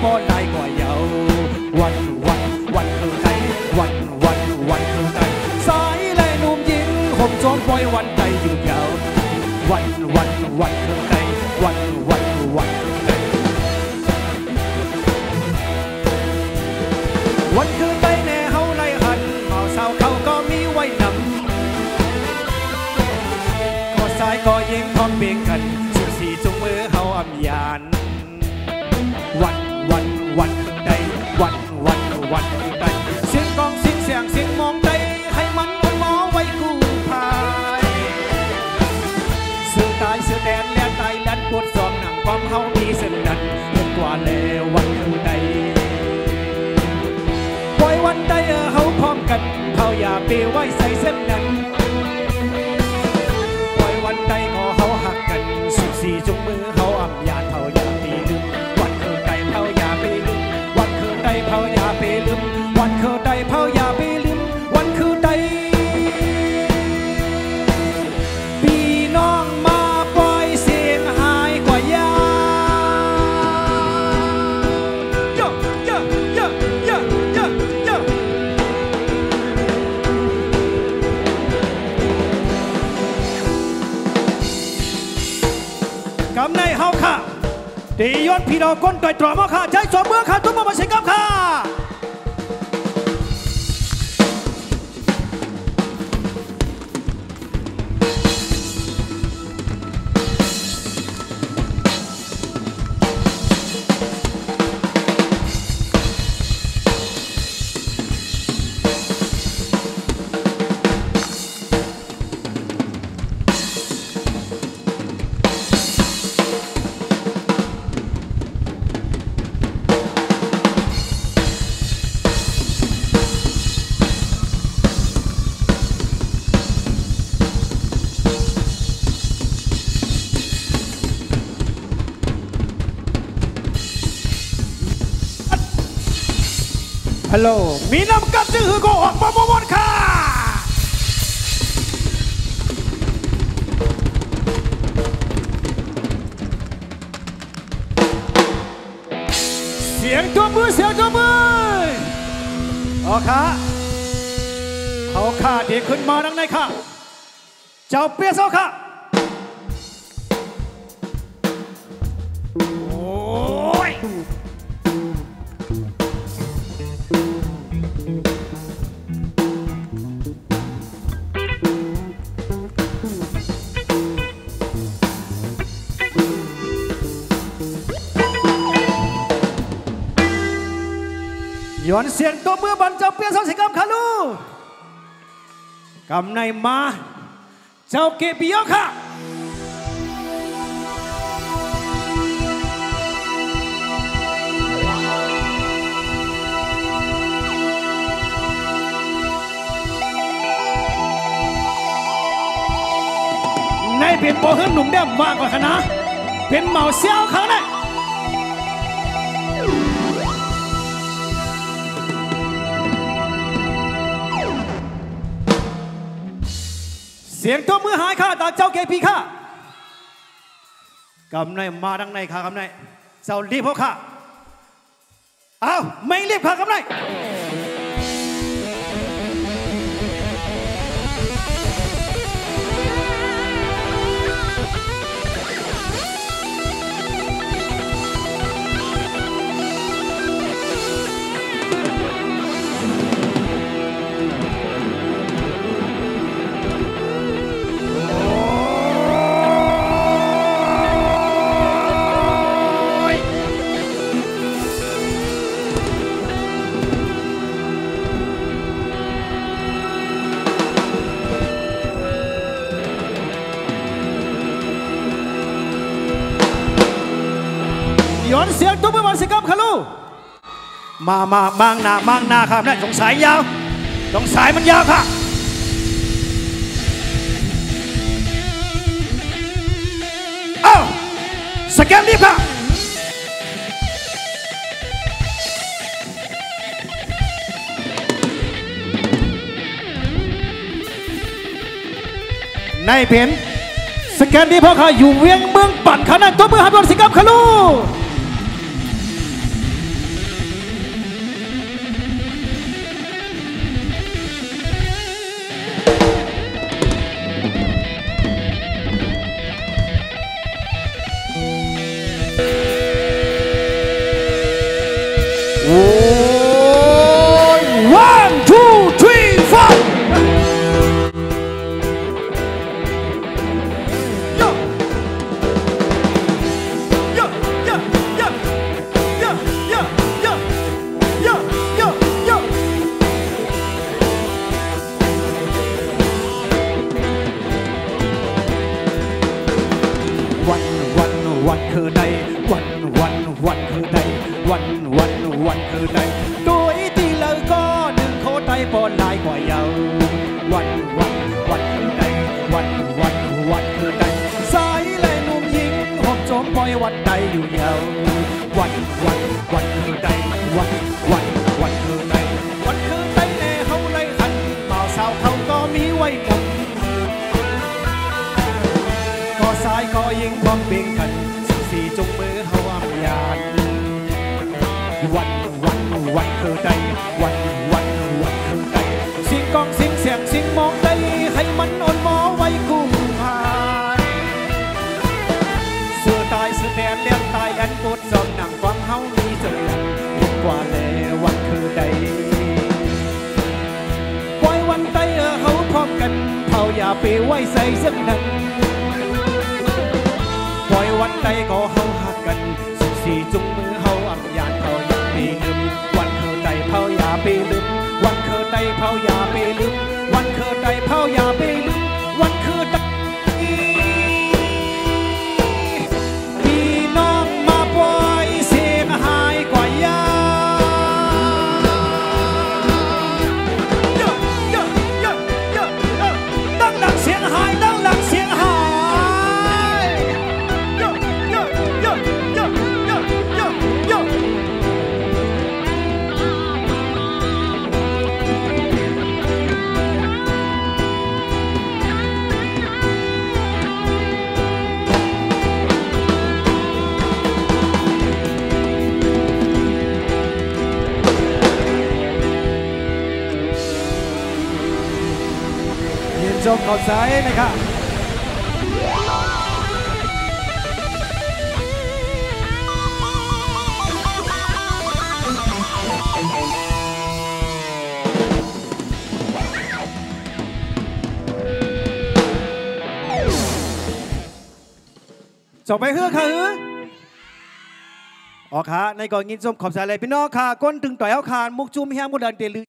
พอได้กว่าเยาวันคือใครวันคือใครสายและหนุ่มหญิงผมจอมปล่อยวันใจอยู่ยาววันคือใครวันคือใครวันคือใครแน่เฮาไล่หันเมาสาวเขาก็มีไว้นำก็สายก็ยิงพร้อมเบียงกัน14จุงมือเฮาอำยานวันคือใดวันคือใดเสียงกองเสียงมองใจให้มันอ่อนหมอไว้กู้ภายสื่อตายสื่อแดนแลนตายแลนปวดซอมหนังความเฮามีเส้นดันเห็นกว่าแล้ววันคือใดปล่อยวันใดเฮาพร้อมกันเฮาอย่าเปไว้ใส่เส้นนั้นปล่อยวันใดก็เฮาหักกัน14จุงมือเฮาอำยานเฮาอย่าปีลืมวันคือใดเฮาอย่าปีลืมวันคือใดเฮาอย่าปีลืมวันคือใดเฮาอย่าปีลืมวันคือใดพี่น้องมาปล่อยเสียงหายกว่ายากำในเฮาค่ะตีย้อนพี่น้องก้นต่อยตรอมาค่ะใจสมเมื่อค่ะทุกมาใช้กับค่ะฮัลโหลมีน้ำกัดจื้อก็ออกมาหมดค่ะเสียงตัวมือเอาค่ะเอาค่ะเด็กขึ้นมาดังไหนค่ะเจ้าเปียเสาค่ะโอ้ยย้อนเสียงตัวเมื่อบันเจ้าเปียเสาสิกรรมค่ะลูกกำในมาเจ้าเกปียค่ะในเป็นโปรขึ้นหนุ่มเดี่ยมมากกว่าคณะเป็นเหมาเซี่ยวเขาเนี่ยเสียงตัวมือหายค่ะตาเจ้าเกพีค่ะกำในมาดังในค่ะกำในเจ้ารีบพวกค่ะอ้าวไม่รีบค่ะกำในย้อนเสียงตุ้มมาสิครับค่ะลูกมางหน้าครับนั่นสงสายยาวสงสายมันยาวค่ะอ้าวสแกนรีบค่ะในเพนสแกนดีพ่อค่ะอยู่เวียงเมืองปั่นขนาดตัวมือหันบอลสิครับค่ะลูก ใดวันคือใดตัวตีเลยก็หนึ่งโคไตปอนลายกว่าเยาวันคือใดวันคือใดสายและนุ่มหญิงหอมจอมปล่อยวันใดอยู่เยาวันคือใดวันคือใดแน่เขาเลยหันบ่าวสาวเขาก็มีไว้กันก็สายก็ยิงพร้อมเบ่งกันสี่จงมือเฮาอำยานวันคือใดวันคือใดสิงกองสิงเสียงสิงมองใดให้มันอ่อนหมอไว้กู้พายเสือตายเสือแดนเลี้ยงตายอันปวดจอมหนังฟังเฮามีเจอกันกว่าแล้ววันคือใดปล่อยวันใดเฮาพร้อมกันเผาอย่าไปไว้ใส่สักนั้นปล่อยวันใดก็เฮาหักกันสี่จุงมือเฮาอับยานเฮาอย่าไปลืมวันคือใดเผาอย่าไปลืมวันคือใดเผาอย่าไปลืมวันคือใดเผาอย่าไปลืมวันคือใดพี่น้องมาปล่อยเสียงหายกว่ายาตั้งหลังเสียงหายตั้งหลังเสียงหายชมขอบสายนะครับจบไปเฮือค่ะออกค่ะในก่อนยินชมขอบสายเลยพี่น้องค่ะก้นถึงต่อยเอาคานมุกจุ่มแห้งมุดเดินเตลือ